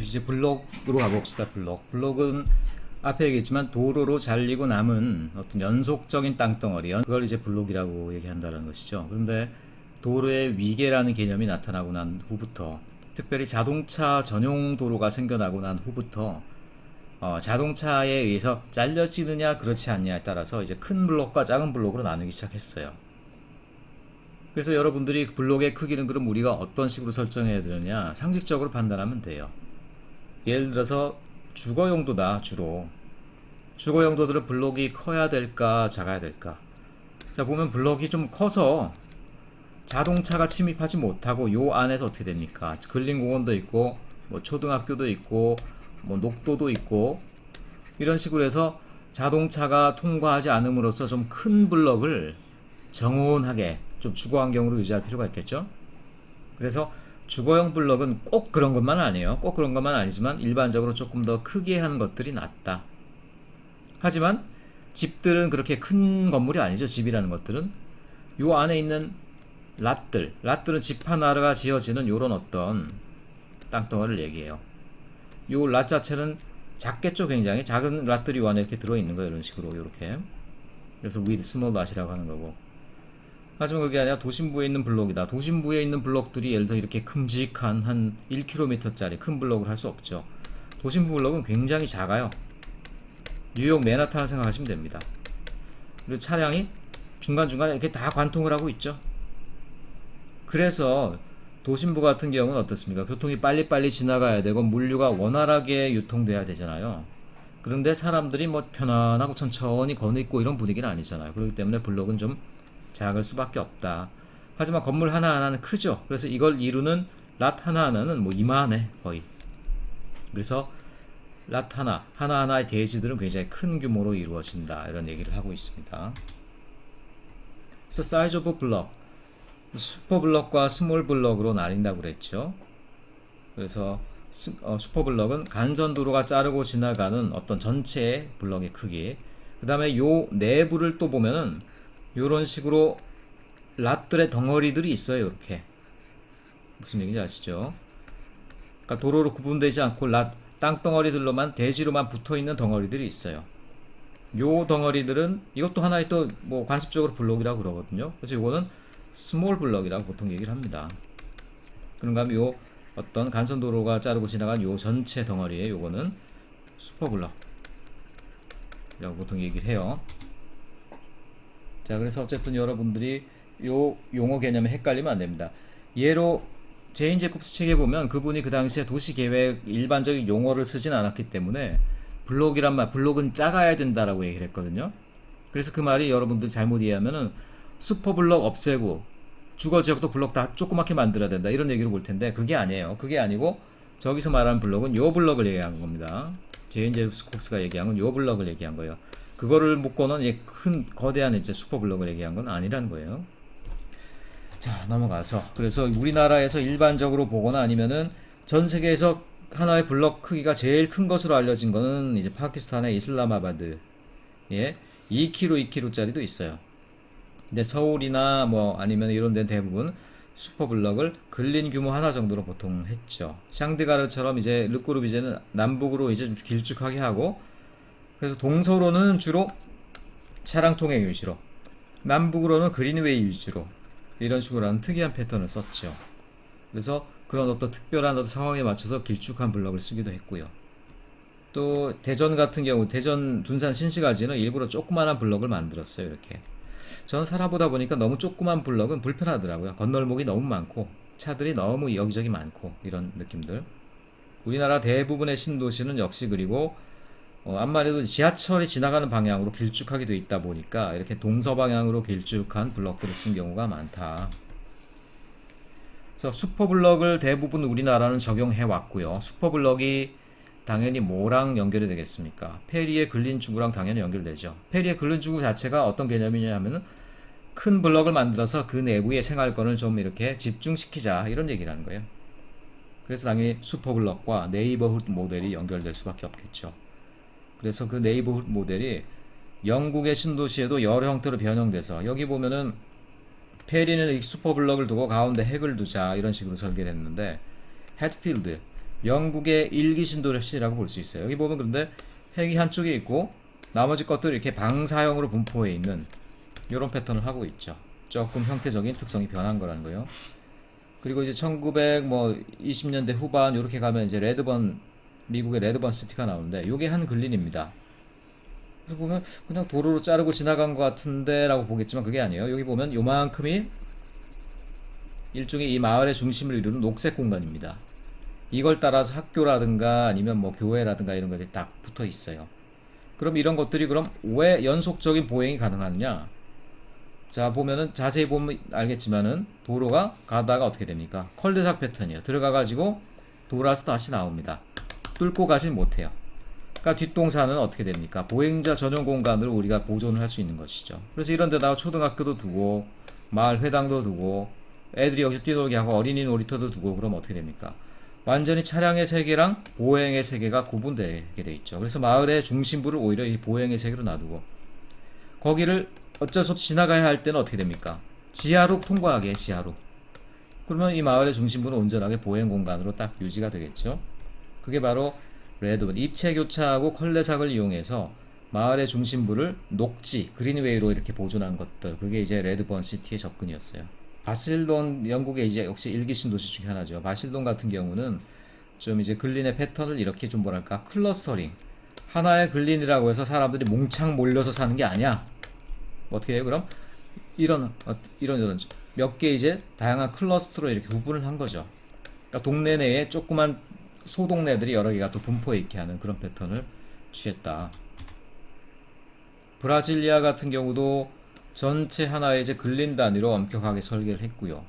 이제 블록으로 가봅시다. 블록은 앞에 얘기했지만 도로로 잘리고 남은 어떤 연속적인 땅덩어리, 그걸 이제 블록이라고 얘기한다는 것이죠. 그런데 도로의 위계라는 개념이 나타나고 난 후부터, 특별히 자동차 전용 도로가 생겨나고 난 후부터 자동차에 의해서 잘려지느냐 그렇지 않냐에 따라서 이제 큰 블록과 작은 블록으로 나누기 시작했어요. 그래서 여러분들이 블록의 크기는 그럼 우리가 어떤 식으로 설정해야 되느냐, 상식적으로 판단하면 돼요. 예를 들어서 주거 용도다. 주거 용도들은 블록이 커야 될까 작아야 될까. 자, 보면 블록이 좀 커서 자동차가 침입하지 못하고 요 안에서 어떻게 됩니까? 근린공원도 있고 뭐 초등학교도 있고 뭐 녹도도 있고 이런 식으로 해서 자동차가 통과하지 않음으로써 좀 큰 블록을 정온하게 좀 주거 환경으로 유지할 필요가 있겠죠. 그래서 주거용 블록은 꼭 그런 것만 아니에요. 꼭 그런 것만 아니지만 일반적으로 조금 더 크게 하는 것들이 낫다. 하지만 집들은 그렇게 큰 건물이 아니죠. 집이라는 것들은 요 안에 있는 랏들은 집 하나가 지어지는 요런 어떤 땅덩어리를 얘기해요. 요 랏 자체는 작겠죠. 굉장히 작은 랏들이 요 안에 이렇게 들어있는 거예요. 이런 식으로 요렇게. 그래서 with small 랏이라고 하는 거고. 하지만 그게 아니라 도심부에 있는 블록이다. 도심부에 있는 블록들이 예를 들어 이렇게 큼직한 한 1km짜리 큰 블록을 할 수 없죠. 도심부 블록은 굉장히 작아요. 뉴욕 맨하탄을 생각하시면 됩니다. 그리고 차량이 중간중간에 이렇게 다 관통을 하고 있죠. 그래서 도심부 같은 경우는 어떻습니까? 교통이 빨리빨리 지나가야 되고 물류가 원활하게 유통돼야 되잖아요. 그런데 사람들이 뭐 편안하고 천천히 거느리고 이런 분위기는 아니잖아요. 그렇기 때문에 블록은 좀 작을 수밖에 없다. 하지만 건물 하나하나는 크죠. 그래서 이걸 이루는 랏 하나하나는 뭐 이만해 거의. 그래서 랏 하나하나의 대지들은 굉장히 큰 규모로 이루어진다. 이런 얘기를 하고 있습니다. 그래서 사이즈 오브 블록, 슈퍼 블록과 스몰 블록으로 나뉜다고 그랬죠. 그래서 슈퍼 블록은 간선도로가 자르고 지나가는 어떤 전체의 블록의 크기. 그 다음에 요 내부를 또 보면은 요런 식으로 랏들의 덩어리들이 있어요. 이렇게. 무슨 얘기인지 아시죠? 그러니까 도로로 구분되지 않고 땅덩어리들로만 대지로만 붙어있는 덩어리들이 있어요. 요 덩어리들은 이것도 하나의 또 뭐 관습적으로 블록이라고 그러거든요. 그래서 요거는 스몰 블록이라고 보통 얘기를 합니다. 그런가 하면 요 어떤 간선도로가 자르고 지나간 요 전체 덩어리에 요거는 슈퍼 블록이라고 보통 얘기를 해요. 자, 그래서 어쨌든 여러분들이 요 용어 개념에 헷갈리면 안 됩니다. 예로 제인 제콥스 책에 보면 그분이 그 당시에 도시계획 일반적인 용어를 쓰진 않았기 때문에 블록은 작아야 된다라고 얘기를 했거든요. 그래서 그 말이 여러분들 잘못 이해하면은 슈퍼블록 없애고 주거지역도 블록 다 조그맣게 만들어야 된다 이런 얘기를 볼 텐데 그게 아니에요. 그게 아니고 저기서 말하는 블록은 요 블록을 얘기한 겁니다. 제인 제콥스가 얘기한 건 요 블록을 얘기한 거예요. 그거를 묶고는 큰 거대한 이제 슈퍼블록을 얘기한 건 아니라는 거예요. 자, 넘어가서 그래서 우리나라에서 일반적으로 보거나 아니면은 전 세계에서 하나의 블록 크기가 제일 큰 것으로 알려진 거는 이제 파키스탄의 이슬라마바드, 2kg짜리도 있어요. 근데 서울이나 뭐 아니면 이런 데는 대부분 슈퍼블럭을 근린 규모 하나 정도로 보통 했죠. 샹드가르처럼 이제 르꾸르비제는 남북으로 이제 길쭉하게 하고, 그래서 동서로는 주로 차량 통행 위주로, 남북으로는 그린웨이 위주로 이런 식으로 하는 특이한 패턴을 썼죠. 그래서 그런 어떤 특별한 어떤 상황에 맞춰서 길쭉한 블럭을 쓰기도 했고요. 또 대전 같은 경우, 대전 둔산 신시가지는 일부러 조그만한 블럭을 만들었어요. 이렇게. 저는 살아보다 보니까 너무 조그만 블럭은 불편하더라고요. 건널목이 너무 많고 차들이 너무 여기저기 많고 이런 느낌들. 우리나라 대부분의 신도시는 역시 그리고 암말에도 지하철이 지나가는 방향으로 길쭉하게 돼 있다 보니까 이렇게 동서방향으로 길쭉한 블럭들을 쓴 경우가 많다. 그래서 슈퍼블럭을 대부분 우리나라는 적용해 왔고요. 슈퍼블럭이 당연히 뭐랑 연결이 되겠습니까? 페리의 근린주구랑 당연히 연결되죠. 페리의 근린주구 자체가 어떤 개념이냐 하면은 큰 블럭을 만들어서 그 내부의 생활권을 좀 이렇게 집중시키자 이런 얘기라는 거예요. 그래서 당연히 슈퍼블럭과 네이버훗 모델이 연결될 수밖에 없겠죠. 그래서 그 네이버훗 모델이 영국의 신도시에도 여러 형태로 변형돼서 여기 보면은 페리는 이 슈퍼블럭을 두고 가운데 핵을 두자 이런 식으로 설계를 했는데 햇필드, 영국의 일기 신도시라고 볼 수 있어요. 여기 보면 그런데 핵이 한쪽에 있고 나머지 것들이 이렇게 방사형으로 분포해 있는 이런 패턴을 하고 있죠. 조금 형태적인 특성이 변한 거라는 거예요. 그리고 이제 1920년대 후반 이렇게 가면 이제 미국의 레드번 시티가 나오는데 이게 한 근린입니다. 그래서 보면 그냥 도로로 자르고 지나간 것 같은데 라고 보겠지만 그게 아니에요. 여기 보면 요만큼이 일종의 이 마을의 중심을 이루는 녹색 공간입니다. 이걸 따라서 학교라든가 아니면 뭐 교회라든가 이런 것들이 딱 붙어 있어요. 그럼 이런 것들이 그럼 왜 연속적인 보행이 가능하느냐? 자, 보면은 자세히 보면 알겠지만은 도로가 가다가 어떻게 됩니까? 컬드삭 패턴이에요. 들어가가지고 돌아서 다시 나옵니다. 뚫고 가진 못해요. 그러니까 뒷동산은 어떻게 됩니까? 보행자 전용 공간으로 우리가 보존을 할 수 있는 것이죠. 그래서 이런 데다가 초등학교도 두고 마을 회당도 두고 애들이 여기서 뛰놀게 하고 어린이 놀이터도 두고 그러면 어떻게 됩니까? 완전히 차량의 세계랑 보행의 세계가 구분되게 돼 있죠. 그래서 마을의 중심부를 오히려 이 보행의 세계로 놔두고 거기를 어쩔 수 없이 지나가야 할 때는 어떻게 됩니까? 지하로 통과하게 지하로. 그러면 이 마을의 중심부는 온전하게 보행 공간으로 딱 유지가 되겠죠. 그게 바로 레드번 입체 교차하고 컬레삭을 이용해서 마을의 중심부를 녹지 그린웨이로 이렇게 보존한 것들, 그게 이제 레드번 시티의 접근이었어요. 바실돈, 영국의 이제 역시 일기 신도시 중에 하나죠. 바실돈 같은 경우는 좀 이제 근린의 패턴을 이렇게 좀 뭐랄까 클러스터링, 하나의 근린이라고 해서 사람들이 몽창 몰려서 사는 게 아니야. 어떻게 해요? 그럼 이런 몇 개 이제 다양한 클러스터로 이렇게 구분을 한 거죠. 그러니까 동네 내에 조그만 소동네들이 여러 개가 또 분포해 있게 하는 그런 패턴을 취했다. 브라질리아 같은 경우도 전체 하나의 이제 근린 단위로 엄격하게 설계를 했고요.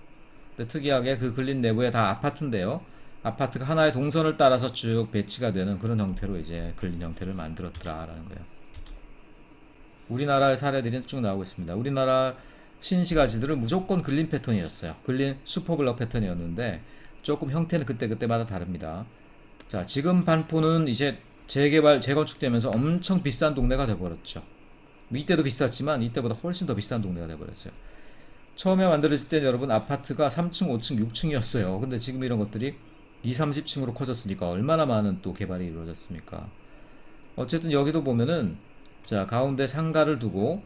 근데 특이하게 그 근린 내부에 다 아파트인데요. 아파트가 하나의 동선을 따라서 쭉 배치가 되는 그런 형태로 이제 근린 형태를 만들었더라라는 거예요. 우리나라의 사례들이 쭉 나오고 있습니다. 우리나라 신시가지들은 무조건 근린 패턴이었어요. 근린 슈퍼블럭 패턴이었는데 조금 형태는 그때그때마다 다릅니다. 자, 지금 반포는 이제 재건축되면서 엄청 비싼 동네가 돼버렸죠. 이때도 비쌌지만 이때보다 훨씬 더 비싼 동네가 돼버렸어요. 처음에 만들어질 때 여러분 아파트가 3층, 5층, 6층이었어요. 근데 지금 이런 것들이 2, 30층으로 커졌으니까 얼마나 많은 또 개발이 이루어졌습니까? 어쨌든 여기도 보면은 자, 가운데 상가를 두고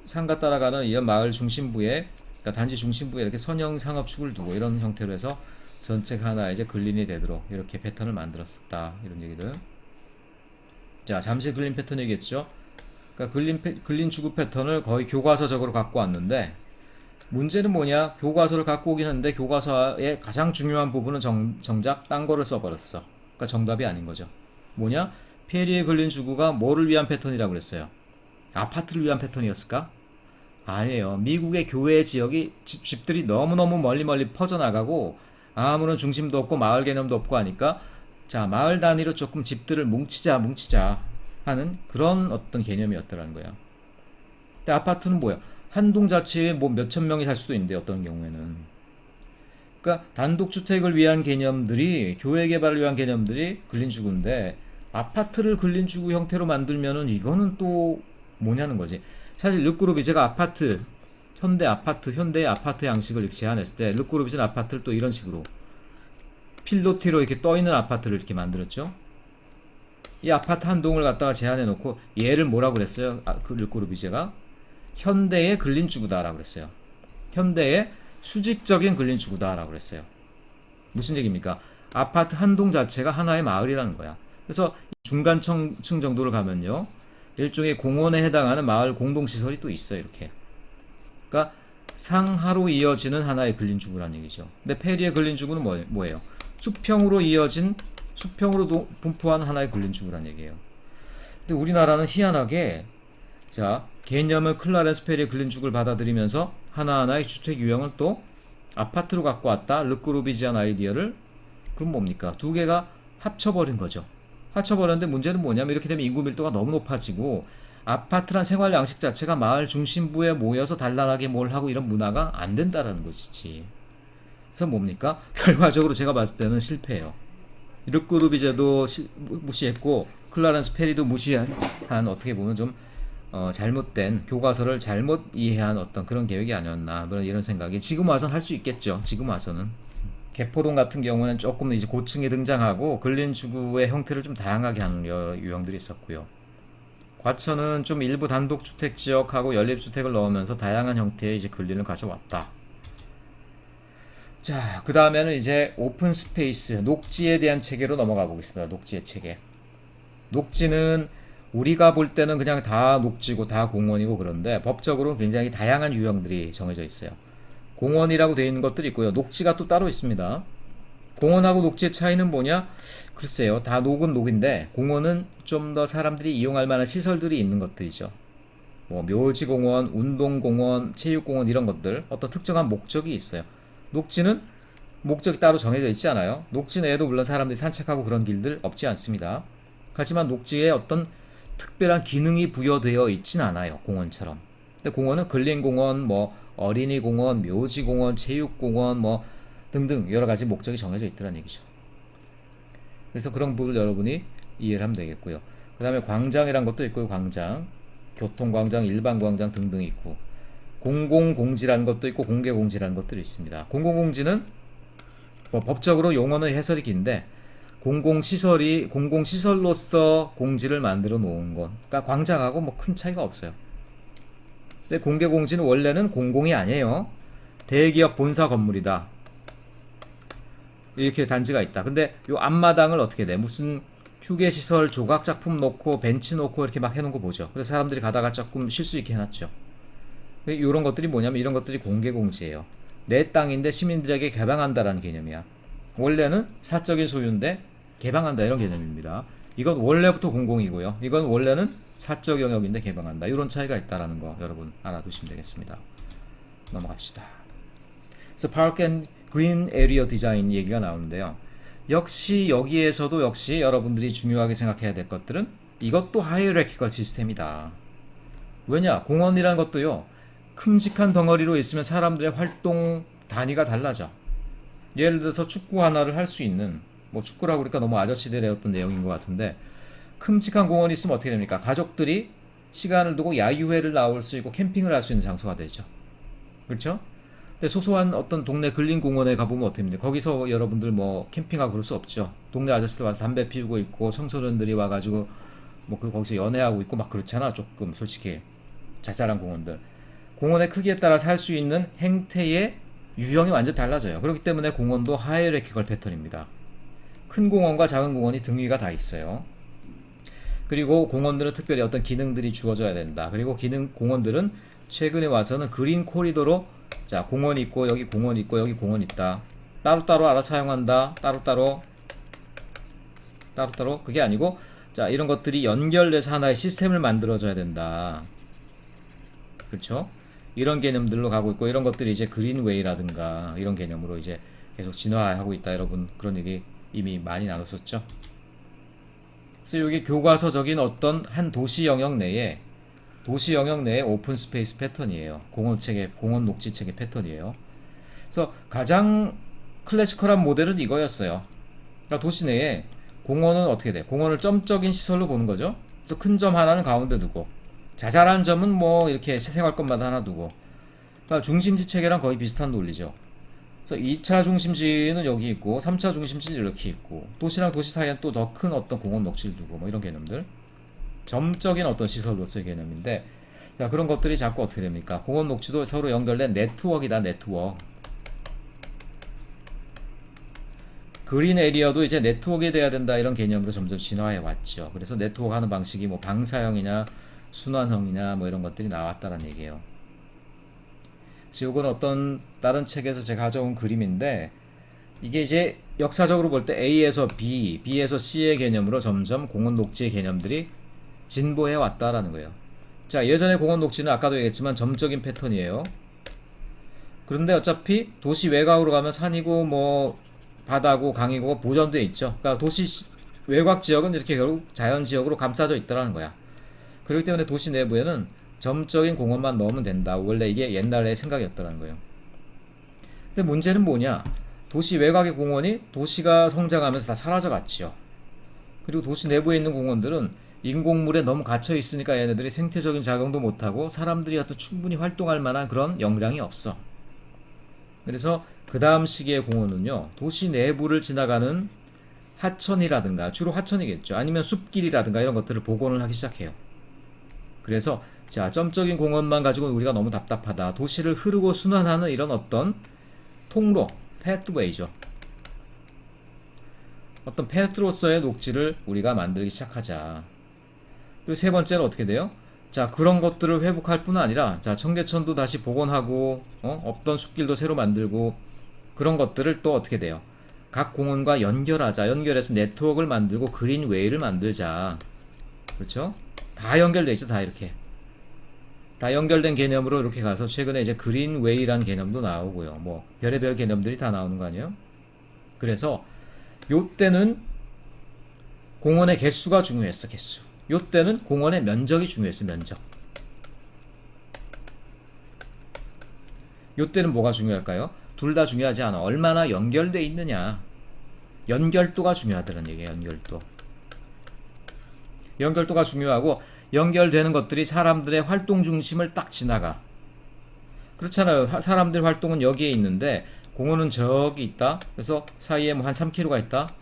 상가 따라가는 이런 마을 중심부에, 그러니까 단지 중심부에 이렇게 선형 상업축을 두고 이런 형태로 해서 전체가 하나 이제 근린이 되도록 이렇게 패턴을 만들었다, 이런 얘기들. 자, 잠시 근린 패턴이겠죠. 그러니까 근린 주거 패턴을 거의 교과서적으로 갖고 왔는데 문제는 뭐냐? 교과서를 갖고 오긴 했는데 교과서의 가장 중요한 부분은 정작 딴 거를 써버렸어. 그러니까 정답이 아닌 거죠. 뭐냐? 페리의 근린 주거가 뭐를 위한 패턴이라고 그랬어요? 아파트를 위한 패턴이었을까? 아니에요. 미국의 교외 지역이 집들이 너무너무 멀리 퍼져나가고 아무런 중심도 없고 마을 개념도 없고 하니까 자, 마을 단위로 조금 집들을 뭉치자 하는 그런 어떤 개념이었더라는 거예요. 근데 아파트는 뭐야? 한 동 자체에 뭐 몇천 명이 살 수도 있는데 어떤 경우에는. 그러니까 단독주택을 위한 개념들이, 교외 개발을 위한 개념들이 근린주거인데 아파트를 근린주거 형태로 만들면은 이거는 또 뭐냐는 거지. 사실 르꼬르비제가 아파트, 현대의 아파트 양식을 제안했을 때 르꼬르비제는 아파트를 또 이런 식으로 필로티로 이렇게 떠있는 아파트를 이렇게 만들었죠. 이 아파트 한 동을 갖다가 제안해 놓고 얘를 뭐라고 그랬어요? 그 르꼬르비제가 현대의 근린주거다라고 그랬어요. 현대의 수직적인 근린주거다라고 그랬어요. 무슨 얘기입니까? 아파트 한 동 자체가 하나의 마을이라는 거야. 그래서 중간층 정도를 가면요, 일종의 공원에 해당하는 마을 공동시설이 또 있어요. 이렇게. 그러니까 상하로 이어지는 하나의 근린주거라는 얘기죠. 근데 페리의 근린주거는 뭐예요? 수평으로 분포한 하나의 근린주거라는 얘기예요. 근데 우리나라는 희한하게 자, 개념을 클라렌스 페리의 근린주거를 받아들이면서 하나하나의 주택 유형을 또 아파트로 갖고 왔다. 르꼬르비지안 아이디어를. 그럼 뭡니까? 두 개가 합쳐버린 거죠. 합쳐버렸는데 문제는 뭐냐면 이렇게 되면 인구 밀도가 너무 높아지고 아파트란 생활 양식 자체가 마을 중심부에 모여서 단란하게 뭘 하고 이런 문화가 안 된다라는 것이지. 그래서 뭡니까? 결과적으로 제가 봤을 때는 실패해요. 르꼬르비제도 무시했고 클라렌스 페리도 무시한, 어떻게 보면 좀 잘못된, 교과서를 잘못 이해한 어떤 그런 계획이 아니었나, 이런 생각이 지금 와서는 할 수 있겠죠. 지금 와서는 개포동 같은 경우는 조금 이제 고층이 등장하고 근린주구의 형태를 좀 다양하게 하는 유형들이 있었고요. 과천은 좀 일부 단독주택 지역하고 연립주택을 넣으면서 다양한 형태의 이제 근린을 가져왔다. 자, 그 다음에는 이제 오픈 스페이스, 녹지에 대한 체계로 넘어가 보겠습니다. 녹지의 체계. 녹지는 우리가 볼 때는 그냥 다 녹지고 다 공원이고 그런데 법적으로 굉장히 다양한 유형들이 정해져 있어요. 공원이라고 되어 있는 것들이 있고요. 녹지가 또 따로 있습니다. 공원하고 녹지의 차이는 뭐냐? 글쎄요. 다 녹은 녹인데 공원은 좀 더 사람들이 이용할 만한 시설들이 있는 것들이죠. 뭐 묘지공원, 운동공원, 체육공원 이런 것들 어떤 특정한 목적이 있어요. 녹지는 목적이 따로 정해져 있지 않아요. 녹지 내에도 물론 사람들이 산책하고 그런 길들 없지 않습니다. 하지만 녹지에 어떤 특별한 기능이 부여되어 있진 않아요. 공원처럼. 근데 공원은 근린공원, 뭐 어린이공원, 묘지공원, 체육공원 뭐 등등 여러 가지 목적이 정해져 있다는 얘기죠. 그래서 그런 부분을 여러분이 이해를 하면 되겠고요. 그 다음에 광장이란 것도 있고요. 광장, 교통광장, 일반광장 등등이 있고 공공공지라는 것도 있고 공개공지라는 것들이 있습니다. 공공공지는 뭐 법적으로 용어는 해설이 긴데 공공시설로서 공지를 만들어 놓은 것. 그러니까 광장하고 뭐 큰 차이가 없어요. 근데 공개공지는 원래는 공공이 아니에요. 대기업 본사 건물이다. 이렇게 단지가 있다. 근데 요 앞마당을 어떻게 돼? 무슨 휴게시설 조각작품 놓고 벤치 놓고 이렇게 막 해놓은 거 보죠. 그래서 사람들이 가다가 조금 쉴 수 있게 해놨죠. 이런 것들이 뭐냐면 이런 것들이 공개공지예요. 내 땅인데 시민들에게 개방한다라는 개념이야. 원래는 사적인 소유인데 개방한다 이런 개념입니다. 이건 원래부터 공공이고요. 이건 원래는 사적 영역인데 개방한다. 이런 차이가 있다라는 거 여러분 알아두시면 되겠습니다. 넘어갑시다. 그래서 Park and Green Area Design 얘기가 나오는데요. 역시 여기에서도 역시 여러분들이 중요하게 생각해야 될 것들은 이것도 하이어라키컬 시스템이다. 왜냐? 공원이라는 것도요. 큼직한 덩어리로 있으면 사람들의 활동 단위가 달라져. 예를 들어서 축구 하나를 할 수 있는 뭐 축구라고 그러니까 너무 아저씨들의 어떤 내용인 것 같은데 큼직한 공원이 있으면 어떻게 됩니까? 가족들이 시간을 두고 야유회를 나올 수 있고 캠핑을 할 수 있는 장소가 되죠. 그렇죠? 근데 소소한 어떤 동네 근린 공원에 가보면 어떻게 됩니까? 거기서 여러분들 뭐 캠핑하고 그럴 수 없죠. 동네 아저씨들 와서 담배 피우고 있고 청소년들이 와가지고 뭐 거기서 연애하고 있고 막 그렇잖아. 조금 솔직히 자잘한 공원들. 공원의 크기에 따라서 할 수 있는 행태의 유형이 완전 달라져요. 그렇기 때문에 공원도 하이어라키컬 패턴입니다. 큰 공원과 작은 공원이 등위가 다 있어요. 그리고 공원들은 특별히 어떤 기능들이 주어져야 된다. 그리고 공원들은 최근에 와서는 그린 코리도로 자 공원이 있고 여기 공원이 있고 여기 공원이 있다. 따로따로 알아 사용한다. 따로따로 그게 아니고 자 이런 것들이 연결돼서 하나의 시스템을 만들어져야 된다. 그렇죠? 이런 개념들로 가고 있고 이런 것들이 이제 그린웨이라든가 이런 개념으로 이제 계속 진화하고 있다. 여러분 그런 얘기 이미 많이 나눴었죠. 그래서 여기 교과서적인 어떤 한 도시 영역 내에 오픈 스페이스 패턴이에요. 공원 녹지 체계 패턴이에요. 그래서 가장 클래시컬한 모델은 이거였어요. 그러니까 도시 내에 공원은 어떻게 돼? 공원을 점적인 시설로 보는 거죠. 그래서 큰 점 하나는 가운데 두고 자잘한 점은 뭐 이렇게 생활권마다 하나 두고 그러니까 중심지 체계랑 거의 비슷한 논리죠. 그래서 2차 중심지는 여기 있고 3차 중심지는 이렇게 있고 도시랑 도시 사이엔 또 더 큰 어떤 공원 녹지를 두고 뭐 이런 개념들 점적인 어떤 시설로서의 개념인데 자 그런 것들이 자꾸 어떻게 됩니까? 공원 녹지도 서로 연결된 네트워크이다. 네트워크. 그린 에리어도 이제 네트워크가 돼야 된다 이런 개념으로 점점 진화해 왔죠. 그래서 네트워크 하는 방식이 뭐 방사형이냐 순환형이냐 뭐 이런 것들이 나왔다는 얘기예요. 그래서 이건 어떤 다른 책에서 제가 가져온 그림인데 이게 이제 역사적으로 볼 때 A에서 B, B에서 C의 개념으로 점점 공원 녹지의 개념들이 진보해 왔다라는 거예요. 자 예전에 공원 녹지는 아까도 얘기했지만 점적인 패턴이에요. 그런데 어차피 도시 외곽으로 가면 산이고 뭐 바다고 강이고 보존돼 있죠. 그러니까 도시 외곽 지역은 이렇게 결국 자연 지역으로 감싸져 있다라는 거야. 그렇기 때문에 도시 내부에는 점적인 공원만 넣으면 된다. 원래 이게 옛날의 생각이었다는 거예요. 근데 문제는 뭐냐? 도시 외곽의 공원이 도시가 성장하면서 다 사라져갔죠. 그리고 도시 내부에 있는 공원들은 인공물에 너무 갇혀 있으니까 얘네들이 생태적인 작용도 못하고 사람들이 어떤 충분히 활동할 만한 그런 역량이 없어. 그래서 그 다음 시기의 공원은요, 도시 내부를 지나가는 하천이라든가, 주로 하천이겠죠. 아니면 숲길이라든가 이런 것들을 복원을 하기 시작해요. 그래서 자, 점적인 공원만 가지고는 우리가 너무 답답하다. 도시를 흐르고 순환하는 이런 어떤 통로, 패스웨이죠. 어떤 패스로서의 녹지를 우리가 만들기 시작하자. 그리고 세 번째는 어떻게 돼요? 자, 그런 것들을 회복할 뿐 아니라, 자, 청계천도 다시 복원하고, 없던 숲길도 새로 만들고, 그런 것들을 또 어떻게 돼요? 각 공원과 연결하자. 연결해서 네트워크를 만들고 그린웨이를 만들자. 그렇죠? 다 연결돼 있죠, 다 이렇게. 다 연결된 개념으로 이렇게 가서 최근에 이제 그린웨이라는 개념도 나오고요. 뭐 별의별 개념들이 다 나오는 거 아니에요? 그래서 요때는 공원의 개수가 중요했어, 개수. 요때는 공원의 면적이 중요했어, 면적. 요때는 뭐가 중요할까요? 둘 다 중요하지 않아. 얼마나 연결돼 있느냐. 연결도가 중요하다는 얘기예요, 연결도. 연결도가 중요하고, 연결되는 것들이 사람들의 활동 중심을 딱 지나가. 그렇잖아요. 사람들 활동은 여기에 있는데 공원은 저기 있다. 그래서 사이에 뭐 한 3km가 있다.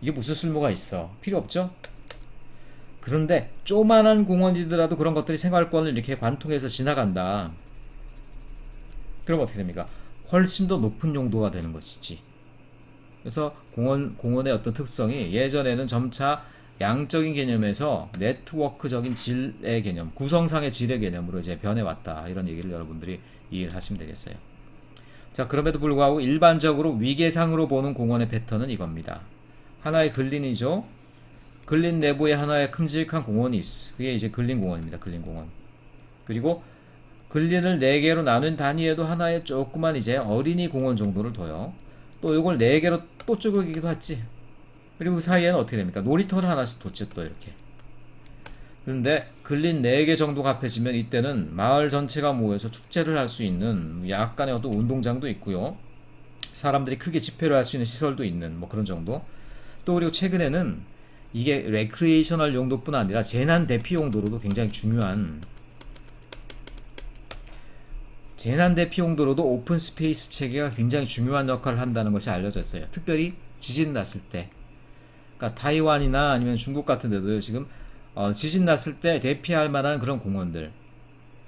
이게 무슨 쓸모가 있어? 필요 없죠? 그런데 조만한 공원이더라도 그런 것들이 생활권을 이렇게 관통해서 지나간다. 그럼 어떻게 됩니까? 훨씬 더 높은 용도가 되는 것이지. 그래서 공원의 어떤 특성이 예전에는 점차 양적인 개념에서 네트워크적인 질의 개념, 구성상의 질의 개념으로 이제 변해왔다. 이런 얘기를 여러분들이 이해를 하시면 되겠어요. 자, 그럼에도 불구하고 일반적으로 위계상으로 보는 공원의 패턴은 이겁니다. 하나의 근린이죠. 근린 내부에 하나의 큼직한 공원이 있어. 그게 이제 근린공원입니다. 근린공원. 그리고 근린을 4개로 나눈 단위에도 하나의 조그만 이제 어린이 공원 정도를 둬요. 또 이걸 4개로 또 쪼개기도 했지. 그리고 그 사이에는 어떻게 됩니까? 놀이터를 하나씩 뒀죠, 또 이렇게. 그런데 근린 4개 정도가 합해지면 이때는 마을 전체가 모여서 축제를 할 수 있는 약간의 어떤 운동장도 있고요. 사람들이 크게 집회를 할 수 있는 시설도 있는 뭐 그런 정도. 또 그리고 최근에는 이게 레크리에이셔널 용도뿐 아니라 재난 대피 용도로도 굉장히 중요한, 재난 대피 용도로도 오픈 스페이스 체계가 굉장히 중요한 역할을 한다는 것이 알려져 있어요. 특별히 지진 났을 때. 그러니까 타이완이나 아니면 중국 같은 데도 지금 지진 났을 때 대피할 만한 그런 공원들,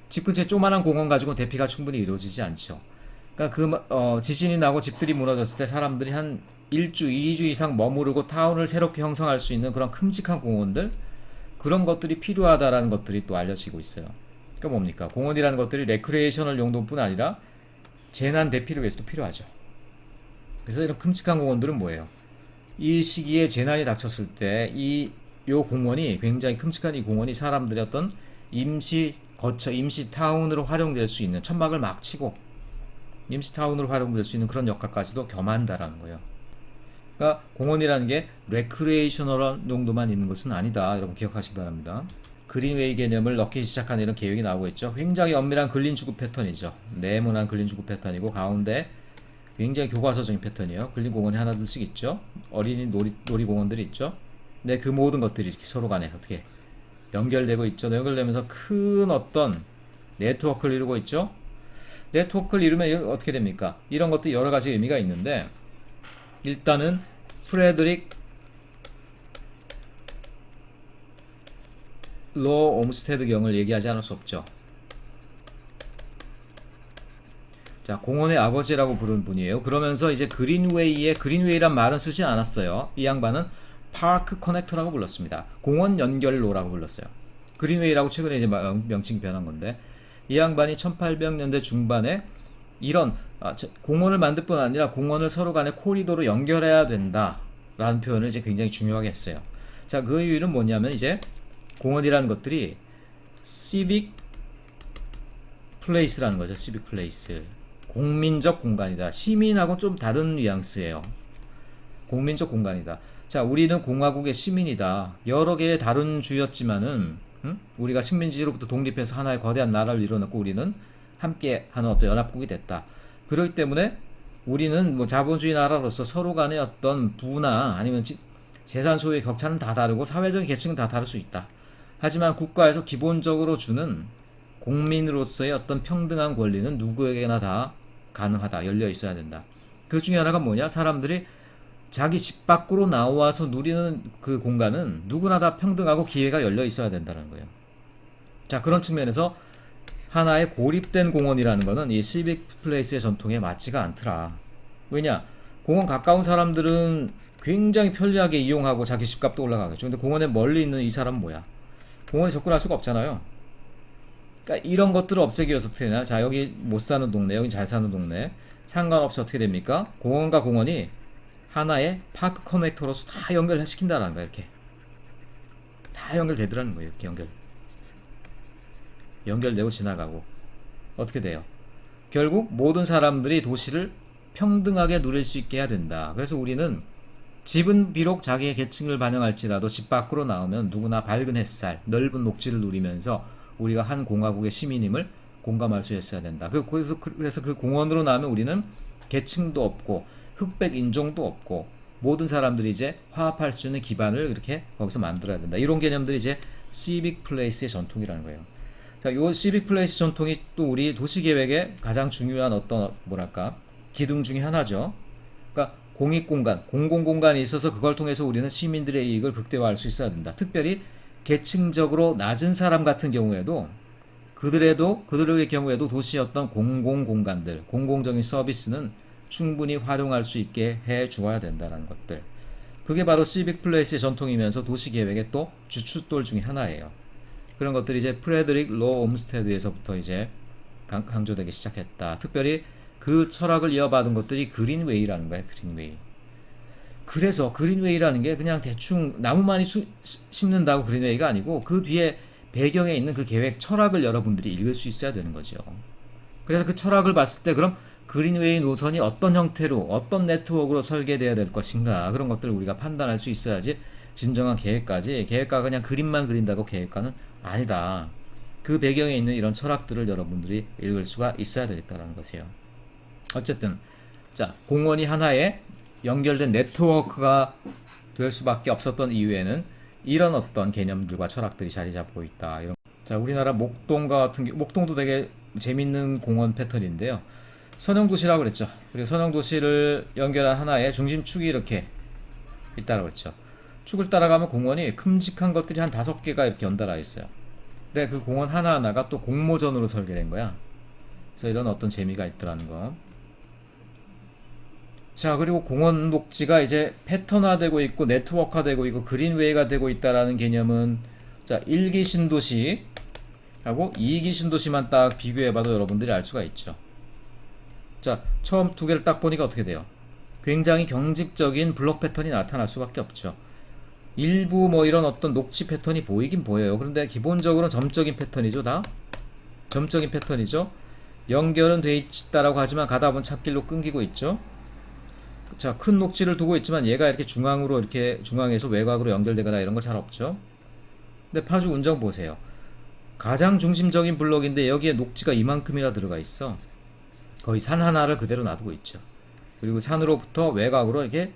집 근처에 조그만한 공원 가지고 대피가 충분히 이루어지지 않죠. 그러니까 지진이 나고 집들이 무너졌을 때 사람들이 한 1주, 2주 이상 머무르고 타운을 새롭게 형성할 수 있는 그런 큼직한 공원들, 그런 것들이 필요하다라는 것들이 또 알려지고 있어요. 그러니까 뭡니까? 공원이라는 것들이 레크리에이셔널 용도뿐 아니라 재난 대피를 위해서도 필요하죠. 그래서 이런 큼직한 공원들은 뭐예요? 이 시기에 재난이 닥쳤을 때 요 공원이, 굉장히 큼직한 이 공원이 사람들의 어떤 임시 타운으로 활용될 수 있는, 천막을 막 치고 임시 타운으로 활용될 수 있는 그런 역할까지도 겸한다라는 거예요. 그러니까 공원이라는 게 레크리에이셔널한 용도만 있는 것은 아니다. 여러분 기억하시기 바랍니다. 그린웨이 개념을 넣기 시작한 이런 계획이 나오고 있죠. 굉장히 엄밀한 근린주구 패턴이죠. 네모난 근린주구 패턴이고 가운데 굉장히 교과서적인 패턴이에요. 근린공원이 하나둘씩 있죠. 어린이 놀이공원들이 있죠. 근데 그 모든 것들이 이렇게 서로 간에 어떻게 연결되고 있죠. 연결되면서 큰 어떤 네트워크를 이루고 있죠. 네트워크를 이루면 어떻게 됩니까? 이런 것도 여러 가지 의미가 있는데, 일단은 프레드릭 로 옴스테드 경을 얘기하지 않을 수 없죠. 자, 공원의 아버지라고 부른 분이에요. 그러면서 이제 그린웨이란 말은 쓰지 않았어요. 이 양반은 파크 커넥터라고 불렀습니다. 공원 연결로라고 불렀어요. 그린웨이라고 최근에 이제 명칭이 변한 건데, 이 양반이 1800년대 중반에 이런 공원을 만들 뿐 아니라 공원을 서로 간에 코리도로 연결해야 된다라는 표현을 이제 굉장히 중요하게 했어요. 자, 그 이유는 뭐냐면 이제 공원이라는 것들이 civic place라는 거죠. civic place. 공민적 공간이다. 시민하고 좀 다른 뉘앙스예요. 공민적 공간이다. 자, 우리는 공화국의 시민이다. 여러 개의 다른 주였지만은 우리가 식민지로부터 독립해서 하나의 거대한 나라를 이뤄냈고 우리는 함께 하는 어떤 연합국이 됐다. 그렇기 때문에 우리는 뭐 자본주의 나라로서 서로 간의 어떤 부나 아니면 재산 소유의 격차는 다 다르고 사회적인 계층은 다 다를 수 있다. 하지만 국가에서 기본적으로 주는 공민으로서의 어떤 평등한 권리는 누구에게나 다 가능하다. 열려 있어야 된다. 그 중에 하나가 뭐냐? 사람들이 자기 집 밖으로 나와서 누리는 그 공간은 누구나 다 평등하고 기회가 열려 있어야 된다는 거예요. 자, 그런 측면에서 하나의 고립된 공원이라는 거는 이 시빅 플레이스의 전통에 맞지가 않더라. 왜냐? 공원 가까운 사람들은 굉장히 편리하게 이용하고 자기 집값도 올라가겠죠. 근데 공원에 멀리 있는 이 사람은 뭐야? 공원에 접근할 수가 없잖아요. 그러니까 이런 것들을 없애기 위해서 어떻게 되냐? 자, 여기 못 사는 동네, 여기 잘 사는 동네. 상관없이 어떻게 됩니까? 공원과 공원이 하나의 파크 커넥터로서 다 연결시킨다는 거야. 이렇게 다 연결되더라는 거예요. 이렇게 연결되고 지나가고 어떻게 돼요? 결국 모든 사람들이 도시를 평등하게 누릴 수 있게 해야 된다. 그래서 우리는 집은 비록 자기의 계층을 반영할지라도 집 밖으로 나오면 누구나 밝은 햇살, 넓은 녹지를 누리면서 우리가 한 공화국의 시민임을 공감할 수 있어야 된다. 그래서 그 공원으로 나오면 우리는 계층도 없고 흑백 인종도 없고 모든 사람들이 이제 화합할 수 있는 기반을 이렇게 거기서 만들어야 된다. 이런 개념들이 이제 시빅 플레이스의 전통이라는 거예요. 자, 요 시빅 플레이스 전통이 또 우리 도시 계획의 가장 중요한 어떤 뭐랄까 기둥 중에 하나죠. 그러니까 공익 공간, 공공 공간이 있어서 그걸 통해서 우리는 시민들의 이익을 극대화할 수 있어야 된다. 특별히 계층적으로 낮은 사람 같은 경우에도 그들의 경우에도 도시의 어떤 공공 공간들, 공공적인 서비스는 충분히 활용할 수 있게 해 주어야 된다는 것들. 그게 바로 시빅 플레이스의 전통이면서 도시 계획의 또 주춧돌 중에 하나예요. 그런 것들이 이제 프레드릭 로 옴스테드에서부터 이제 강조되기 시작했다. 특별히 그 철학을 이어받은 것들이 그린웨이라는 거예요. 그린웨이. 그래서 그린웨이라는 게 그냥 대충 나무 많이 심는다고 그린웨이가 아니고 그 뒤에 배경에 있는 그 계획 철학을 여러분들이 읽을 수 있어야 되는 거죠. 그래서 그 철학을 봤을 때 그럼 그린웨이 노선이 어떤 형태로 어떤 네트워크로 설계되어야 될 것인가 그런 것들을 우리가 판단할 수 있어야지 진정한 계획까지 계획가가 그냥 그림만 그린다고 계획가는 아니다. 그 배경에 있는 이런 철학들을 여러분들이 읽을 수가 있어야 되겠다는 것이에요. 어쨌든 자 공원이 하나의 연결된 네트워크가 될 수밖에 없었던 이유에는 이런 어떤 개념들과 철학들이 자리 잡고 있다. 자 우리나라 목동과 같은 목동도 되게 재밌는 공원 패턴인데요. 선형도시라고 그랬죠. 그리고 선형도시를 연결한 하나의 중심축이 이렇게 있다고 그랬죠. 축을 따라가면 공원이 큼직한 것들이 한 5개가 이렇게 연달아 있어요. 근데 그 공원 하나하나가 또 공모전으로 설계된 거야. 그래서 이런 어떤 재미가 있더라는 거. 자 그리고 공원 녹지가 이제 패턴화되고 있고 네트워크화되고 있고 그린웨이가 되고 있다라는 개념은 자 1기 신도시하고 2기 신도시만 딱 비교해봐도 여러분들이 알 수가 있죠. 자 처음 두 개를 딱 보니까 어떻게 돼요? 굉장히 경직적인 블록 패턴이 나타날 수밖에 없죠. 일부 뭐 이런 어떤 녹지 패턴이 보이긴 보여요. 그런데 기본적으로 점적인 패턴이죠. 다 점적인 패턴이죠. 연결은 돼 있다라고 하지만 가다 보면 찻길로 끊기고 있죠. 자, 큰 녹지를 두고 있지만 얘가 이렇게 중앙으로 이렇게 중앙에서 외곽으로 연결되거나 이런 거 잘 없죠. 근데 파주 운정 보세요. 가장 중심적인 블록인데 여기에 녹지가 이만큼이나 들어가 있어. 거의 산 하나를 그대로 놔두고 있죠. 그리고 산으로부터 외곽으로 이렇게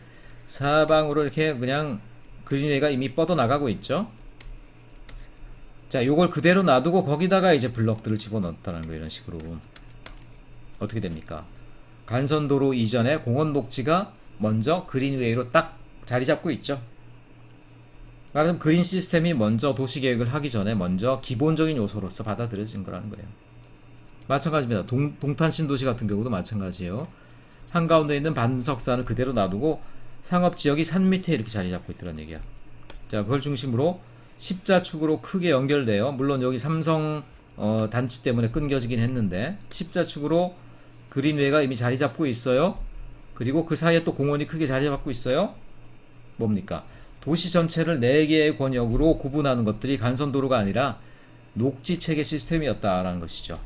사방으로 이렇게 그냥 그린웨이가 이미 뻗어나가고 있죠. 자, 요걸 그대로 놔두고 거기다가 이제 블럭들을 집어넣었다는 거예요. 이런 식으로. 어떻게 됩니까? 간선도로 이전에 공원 녹지가 먼저 그린웨이로 딱 자리 잡고 있죠. 말하자면 그린 시스템이 먼저 도시계획을 하기 전에 먼저 기본적인 요소로서 받아들여진 거라는 거예요. 마찬가지입니다. 동탄 신도시 같은 경우도 마찬가지예요. 한가운데 있는 반석산을 그대로 놔두고 상업지역이 산 밑에 이렇게 자리 잡고 있더란 얘기야. 자, 그걸 중심으로 십자축으로 크게 연결돼요. 물론 여기 삼성 단지 때문에 끊겨지긴 했는데 십자축으로 그린웨이가 이미 자리 잡고 있어요. 그리고 그 사이에 또 공원이 크게 자리 잡고 있어요. 뭡니까? 도시 전체를 4개의 권역으로 구분하는 것들이 간선도로가 아니라 녹지 체계 시스템이었다라는 것이죠.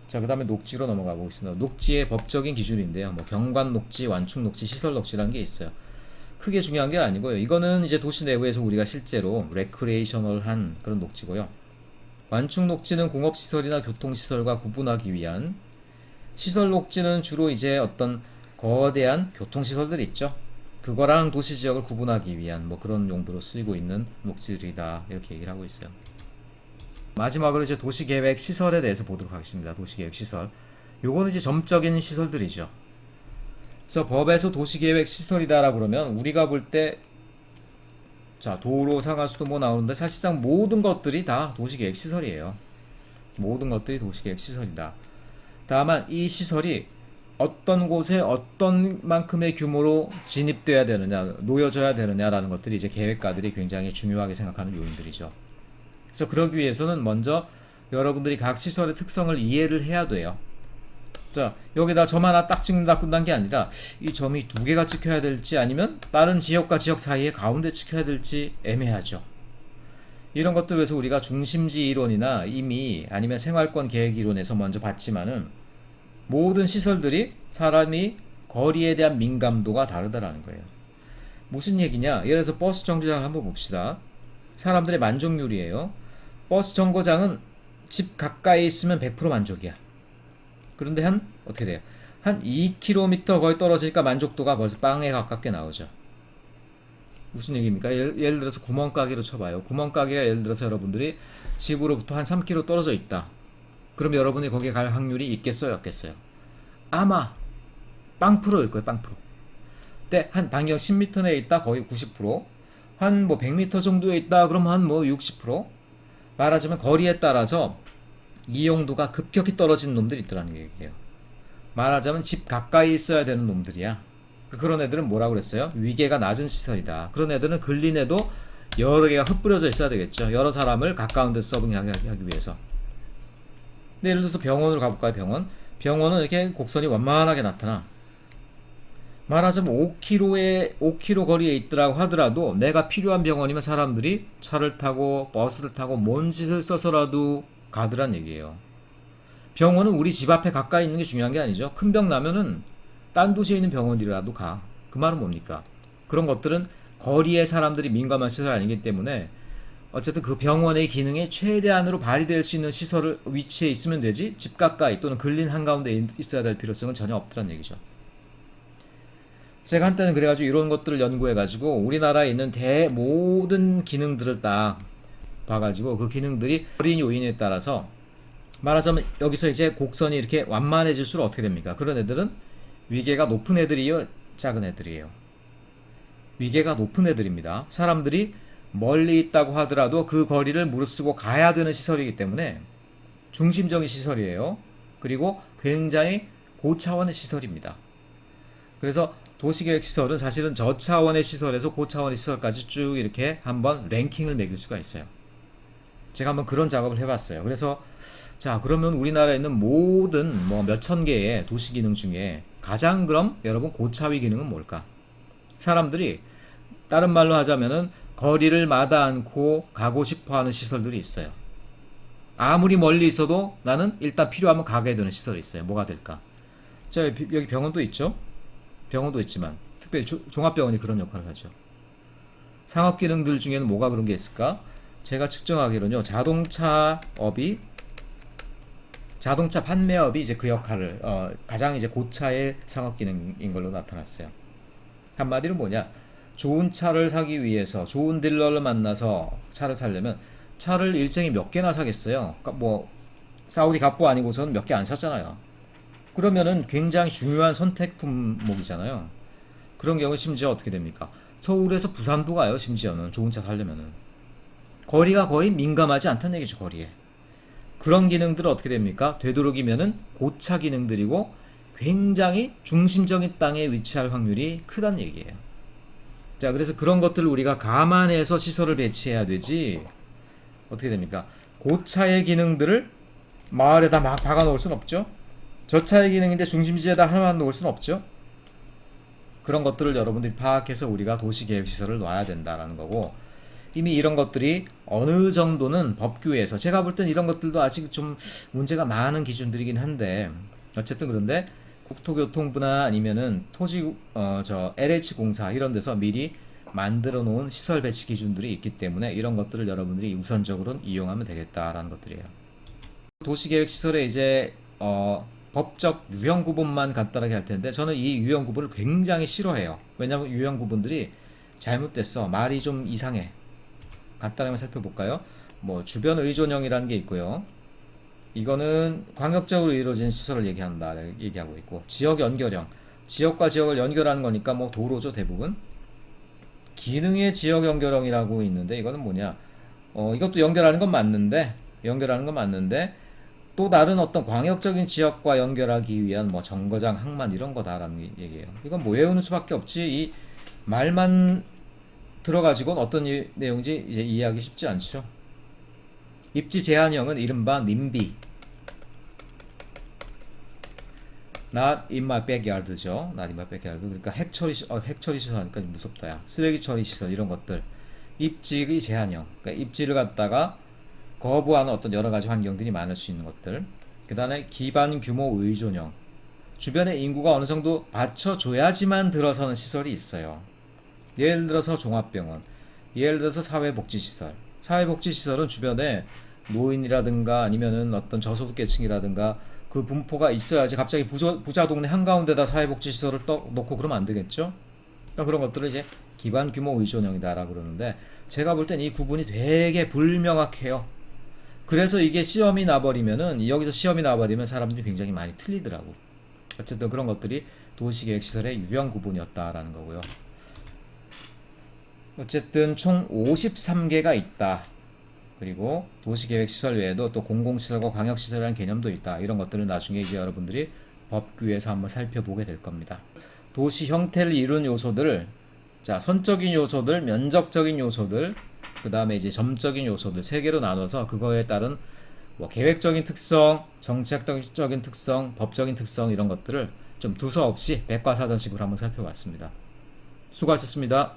자, 그 다음에 녹지로 넘어가 보겠습니다. 녹지의 법적인 기준인데요. 뭐 경관 녹지, 완충 녹지, 시설 녹지라는 게 있어요. 크게 중요한 게 아니고요. 이거는 이제 도시 내부에서 우리가 실제로 레크레이셔널한 그런 녹지고요. 완충 녹지는 공업시설이나 교통시설과 구분하기 위한, 시설 녹지는 주로 이제 어떤 거대한 교통시설들이 있죠. 그거랑 도시지역을 구분하기 위한 뭐 그런 용도로 쓰이고 있는 녹지들이다. 이렇게 얘기를 하고 있어요. 마지막으로 이제 도시계획 시설에 대해서 보도록 하겠습니다. 도시계획 시설. 요거는 이제 점적인 시설들이죠. 그래서 법에서 도시계획 시설이다라고 그러면 우리가 볼 때 자, 도로, 상하수도 뭐 나오는데 사실상 모든 것들이 다 도시계획 시설이에요. 모든 것들이 도시계획 시설이다. 다만 이 시설이 어떤 곳에 어떤 만큼의 규모로 진입돼야 되느냐, 놓여져야 되느냐라는 것들이 이제 계획가들이 굉장히 중요하게 생각하는 요인들이죠. 그래서 그러기 위해서는 먼저 여러분들이 각 시설의 특성을 이해를 해야 돼요. 자, 여기다 점 하나 딱 찍는다 끝난 게 아니라 이 점이 두 개가 찍혀야 될지 아니면 다른 지역과 지역 사이에 가운데 찍혀야 될지 애매하죠. 이런 것들 위해서 우리가 중심지 이론이나 이미 아니면 생활권 계획 이론에서 먼저 봤지만은 모든 시설들이 사람이 거리에 대한 민감도가 다르다라는 거예요. 무슨 얘기냐? 예를 들어서 버스 정류장을 한번 봅시다. 사람들의 만족률이에요. 버스 정거장은 집 가까이 있으면 100% 만족이야. 그런데 어떻게 돼요? 한 2km 거의 떨어지니까 만족도가 벌써 빵에 가깝게 나오죠. 무슨 얘기입니까? 예를 들어서 구멍가게로 쳐봐요. 구멍가게가 예를 들어서 여러분들이 집으로부터 한 3km 떨어져 있다. 그럼 여러분이 거기에 갈 확률이 있겠어요? 없겠어요? 아마 빵프로일 거예요. 빵프로. 근데 한 반경 10m 내에 있다. 거의 90%. 한 뭐 100m 정도에 있다. 그럼 한 뭐 60%. 말하자면 거리에 따라서 이용도가 급격히 떨어지는 놈들이 있더라는 얘기예요. 말하자면 집 가까이 있어야 되는 놈들이야. 그런 애들은 뭐라고 그랬어요? 위계가 낮은 시설이다. 그런 애들은 근린에도 여러 개가 흩뿌려져 있어야 되겠죠. 여러 사람을 가까운 데서 서빙하기 위해서. 근데 예를 들어서 병원으로 가볼까요? 병원은 이렇게 곡선이 완만하게 나타나. 말하자면 5km 거리에 있더라고 하더라도 내가 필요한 병원이면 사람들이 차를 타고 버스를 타고 뭔 짓을 써서라도 가더란 얘기예요. 병원은 우리 집 앞에 가까이 있는 게 중요한 게 아니죠. 큰 병 나면은 딴 도시에 있는 병원이라도 가. 그 말은 뭡니까? 그런 것들은 거리에 사람들이 민감한 시설 아니기 때문에 어쨌든 그 병원의 기능에 최대한으로 발휘될 수 있는 시설을 위치에 있으면 되지 집 가까이 또는 근린 한가운데 있어야 될 필요성은 전혀 없더란 얘기죠. 제가 한때는 그래가지고 이런 것들을 연구해가지고 우리나라에 있는 모든 기능들을 딱 봐가지고 그 기능들이 거리 요인에 따라서 말하자면 여기서 이제 곡선이 이렇게 완만해질수록 어떻게 됩니까? 그런 애들은 위계가 높은 애들이요, 작은 애들이에요. 위계가 높은 애들입니다. 사람들이 멀리 있다고 하더라도 그 거리를 무릅쓰고 가야 되는 시설이기 때문에 중심적인 시설이에요. 그리고 굉장히 고차원의 시설입니다. 그래서 도시계획 시설은 사실은 저차원의 시설에서 고차원의 시설까지 쭉 이렇게 한번 랭킹을 매길 수가 있어요. 제가 한번 그런 작업을 해봤어요. 그래서 자, 그러면 우리나라에 있는 모든 뭐 몇천 개의 도시 기능 중에 가장 그럼 여러분 고차위 기능은 뭘까? 사람들이 다른 말로 하자면은 거리를 마다 않고 가고 싶어 하는 시설들이 있어요. 아무리 멀리 있어도 나는 일단 필요하면 가게 되는 시설이 있어요. 뭐가 될까? 자, 여기 병원도 있죠? 병원도 있지만 특별히 종합병원이 그런 역할을 하죠. 상업 기능들 중에는 뭐가 그런 게 있을까? 제가 측정하기로는요, 자동차 판매업이 이제 그 역할을 가장 이제 고차의 상업 기능인 걸로 나타났어요. 한마디로 뭐냐? 좋은 차를 사기 위해서 좋은 딜러를 만나서 차를 사려면 차를 일정히 몇 개나 사겠어요. 그러니까 뭐 사우디 갑부 아니고서는 몇 개 안 샀잖아요. 그러면은 굉장히 중요한 선택 품목이잖아요. 그런 경우 심지어 어떻게 됩니까? 서울에서 부산도 가요. 심지어는 좋은 차 사려면은 거리가 거의 민감하지 않다는 얘기죠. 거리에. 그런 기능들은 어떻게 됩니까? 되도록이면은 고차 기능들이고 굉장히 중심적인 땅에 위치할 확률이 크다는 얘기예요. 자, 그래서 그런 것들을 우리가 감안해서 시설을 배치해야 되지 어떻게 됩니까? 고차의 기능들을 마을에다 막 박아 놓을 수는 없죠. 저차의 기능인데 중심지에다 하나만 놓을 수는 없죠. 그런 것들을 여러분들이 파악해서 우리가 도시계획시설을 놔야 된다라는 거고, 이미 이런 것들이 어느 정도는 법규에서 제가 볼 땐 이런 것들도 아직 좀 문제가 많은 기준들이긴 한데 어쨌든 그런데 국토교통부나 아니면은 LH공사 이런 데서 미리 만들어 놓은 시설 배치 기준들이 있기 때문에 이런 것들을 여러분들이 우선적으로는 이용하면 되겠다라는 것들이에요. 도시계획 시설에 이제 법적 유형 구분만 간단하게 할 텐데 저는 이 유형 구분을 굉장히 싫어해요. 왜냐하면 유형 구분들이 잘못됐어. 말이 좀 이상해. 간단하게 살펴볼까요? 뭐 주변 의존형이라는 게 있고요. 이거는 광역적으로 이루어진 시설을 얘기하고 있고, 지역 연결형, 지역과 지역을 연결하는 거니까 뭐 도로죠 대부분. 기능의 지역 연결형이라고 있는데 이거는 뭐냐? 이것도 연결하는 건 맞는데 또 다른 어떤 광역적인 지역과 연결하기 위한 뭐 정거장, 항만 이런 거다라는 얘기예요. 이건 뭐 외우는 수밖에 없지 이 말만 들어가지고는 어떤 내용인지 이제 이해하기 쉽지 않죠. 입지 제한형은 이른바 님비, not in my backyard죠. not in my backyard. 그러니까 핵처리 시설 하니까 무섭다 야. 쓰레기 처리 시설 이런 것들. 입지의 제한형. 그러니까 입지를 갖다가 거부하는 어떤 여러 가지 환경들이 많을 수 있는 것들. 그 다음에 기반 규모 의존형. 주변의 인구가 어느 정도 받쳐줘야지만 들어서는 시설이 있어요. 예를 들어서 종합병원, 예를 들어서 사회복지시설. 사회복지시설은 주변에 노인이라든가 아니면은 어떤 저소득계층이라든가 그 분포가 있어야지 갑자기 부자 동네 한가운데다 사회복지시설을 놓고 그러면 안 되겠죠? 그러니까 그런 것들을 이제 기반 규모 의존형이다라고 그러는데 제가 볼 땐 이 구분이 되게 불명확해요. 그래서 이게 여기서 시험이 나버리면 사람들이 굉장히 많이 틀리더라고. 어쨌든 그런 것들이 도시계획시설의 유형 구분이었다라는 거고요. 어쨌든 총 53개가 있다. 그리고 도시계획시설 외에도 또 공공시설과 광역시설이라는 개념도 있다. 이런 것들을 나중에 이제 여러분들이 법규에서 한번 살펴보게 될 겁니다. 도시 형태를 이루는 요소들, 자, 선적인 요소들, 면적적인 요소들, 그 다음에 이제 점적인 요소들 세 개로 나눠서 그거에 따른 뭐 계획적인 특성, 정책적인 특성, 법적인 특성 이런 것들을 좀 두서없이 백과사전식으로 한번 살펴봤습니다. 수고하셨습니다.